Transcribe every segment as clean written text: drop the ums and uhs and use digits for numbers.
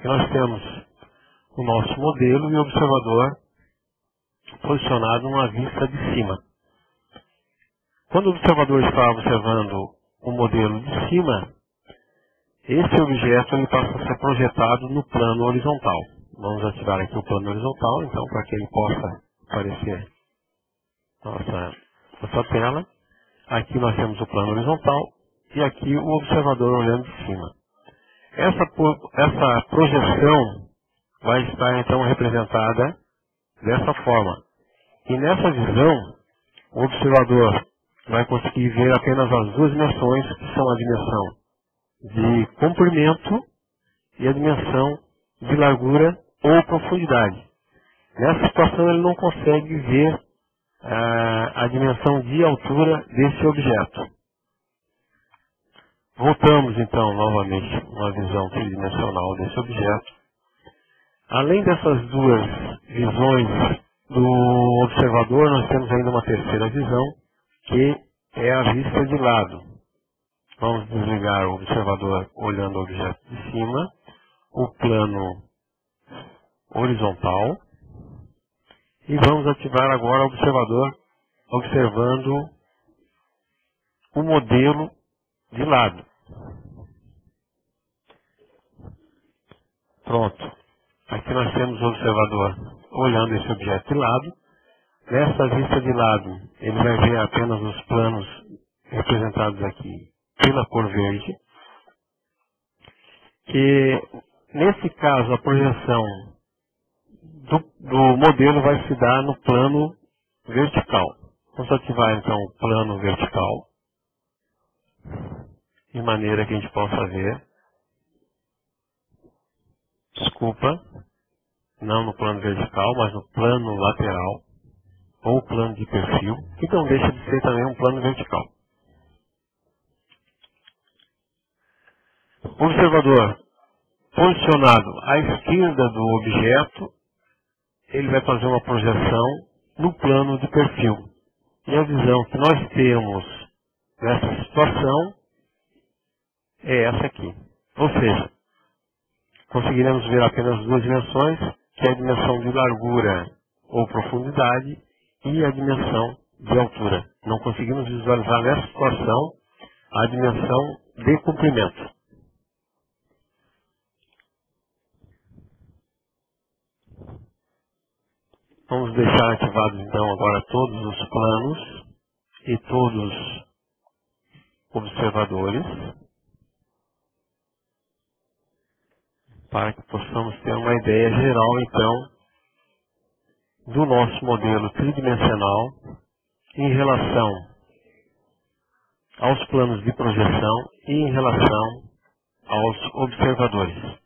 aqui nós temos o nosso modelo e o observador posicionado numa vista de cima. Quando o observador está observando o modelo de cima, esse objeto ele passa a ser projetado no plano horizontal. Vamos ativar aqui o plano horizontal, então, para que ele possa aparecer nossa tela. Aqui nós temos o plano horizontal e aqui o observador olhando de cima. Essa projeção vai estar então representada dessa forma. E nessa visão, o observador vai conseguir ver apenas as duas dimensões, que são a dimensão de comprimento e a dimensão de largura ou profundidade. Nessa situação ele não consegue ver a dimensão de altura desse objeto. Voltamos então novamente a uma visão tridimensional desse objeto. Além dessas duas visões do observador, nós temos ainda uma terceira visão, que é a vista de lado. Vamos desligar o observador olhando o objeto de cima, o plano horizontal, e vamos ativar agora o observador observando o modelo de lado. Pronto. Aqui nós temos o observador olhando esse objeto de lado. Nessa vista de lado, ele vai ver apenas os planos representados aqui pela cor verde. Que, nesse caso, a projeção do modelo vai se dar no plano vertical. Vamos ativar então o plano vertical, de maneira que a gente possa ver. Desculpa, não no plano vertical, mas no plano lateral, ou plano de perfil, que não deixa de ser também um plano vertical. O observador posicionado à esquerda do objeto, ele vai fazer uma projeção no plano de perfil. E a visão que nós temos nessa situação é essa aqui. Ou seja, conseguiremos ver apenas duas dimensões, que é a dimensão de largura ou profundidade e a dimensão de altura. Não conseguimos visualizar nessa situação a dimensão de comprimento. Vamos deixar ativados então agora todos os planos e todos os observadores, para que possamos ter uma ideia geral então do nosso modelo tridimensional em relação aos planos de projeção e em relação aos observadores.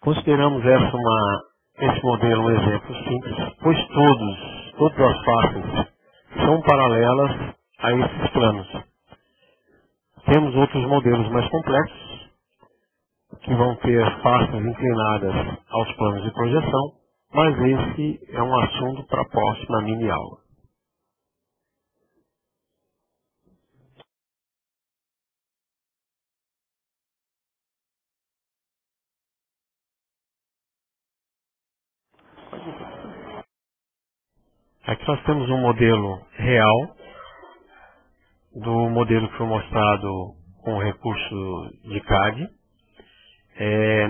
Consideramos esse modelo um exemplo simples, pois todas as faces são paralelas a esses planos. Temos outros modelos mais complexos, que vão ter faces inclinadas aos planos de projeção, mas esse é um assunto para a próxima mini-aula. Aqui nós temos um modelo real do modelo que foi mostrado com o recurso de CAD.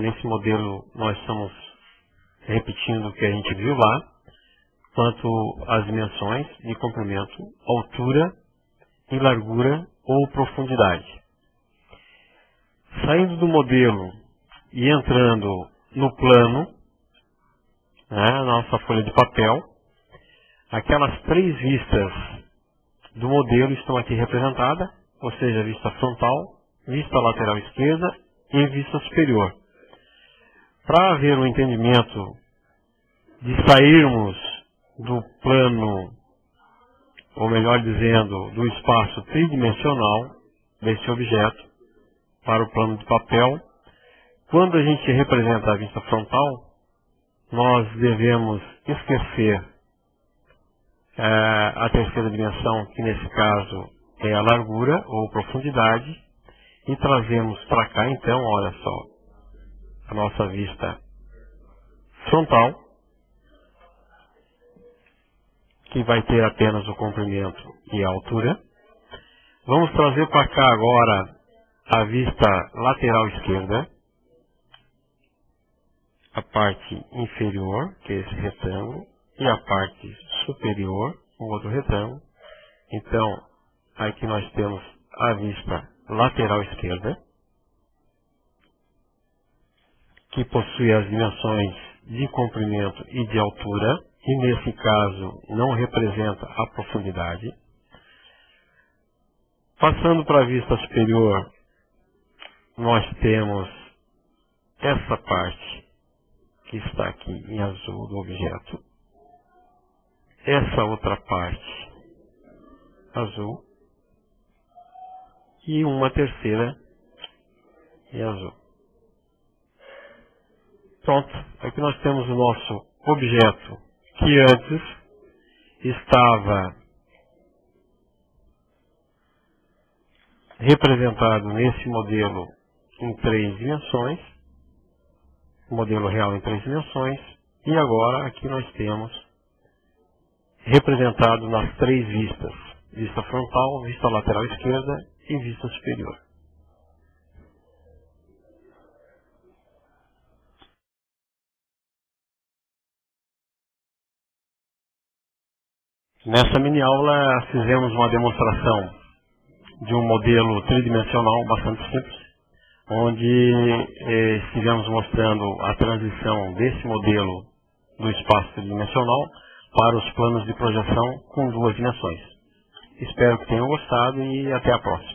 Nesse modelo nós estamos repetindo o que a gente viu lá, quanto às dimensões de comprimento, altura e largura ou profundidade. Saindo do modelo e entrando no plano, na nossa folha de papel, aquelas três vistas do modelo estão aqui representadas, ou seja, vista frontal, vista lateral esquerda e vista superior. Para haver um entendimento de sairmos do plano, ou melhor dizendo, do espaço tridimensional desse objeto para o plano de papel, quando a gente representa a vista frontal, nós devemos esquecer a terceira dimensão, que nesse caso é a largura ou profundidade, e trazemos para cá, então, olha só, a nossa vista frontal, que vai ter apenas o comprimento e a altura. Vamos trazer para cá agora a vista lateral esquerda, a parte inferior, que é esse retângulo, e a parte superior, o outro retângulo. Então, aqui nós temos a vista lateral esquerda, que possui as dimensões de comprimento e de altura, e nesse caso não representa a profundidade. Passando para a vista superior, nós temos essa parte que está aqui em azul do objeto, essa outra parte azul e uma terceira em azul. Pronto, aqui nós temos o nosso objeto que antes estava representado nesse modelo em 3 dimensões, modelo real em 3 dimensões, e agora aqui nós temos representado nas 3 vistas, vista frontal, vista lateral esquerda e vista superior. Nessa mini aula fizemos uma demonstração de um modelo tridimensional bastante simples, onde estivemos mostrando a transição desse modelo do espaço tridimensional para os planos de projeção com 2 dimensões. Espero que tenham gostado e até a próxima.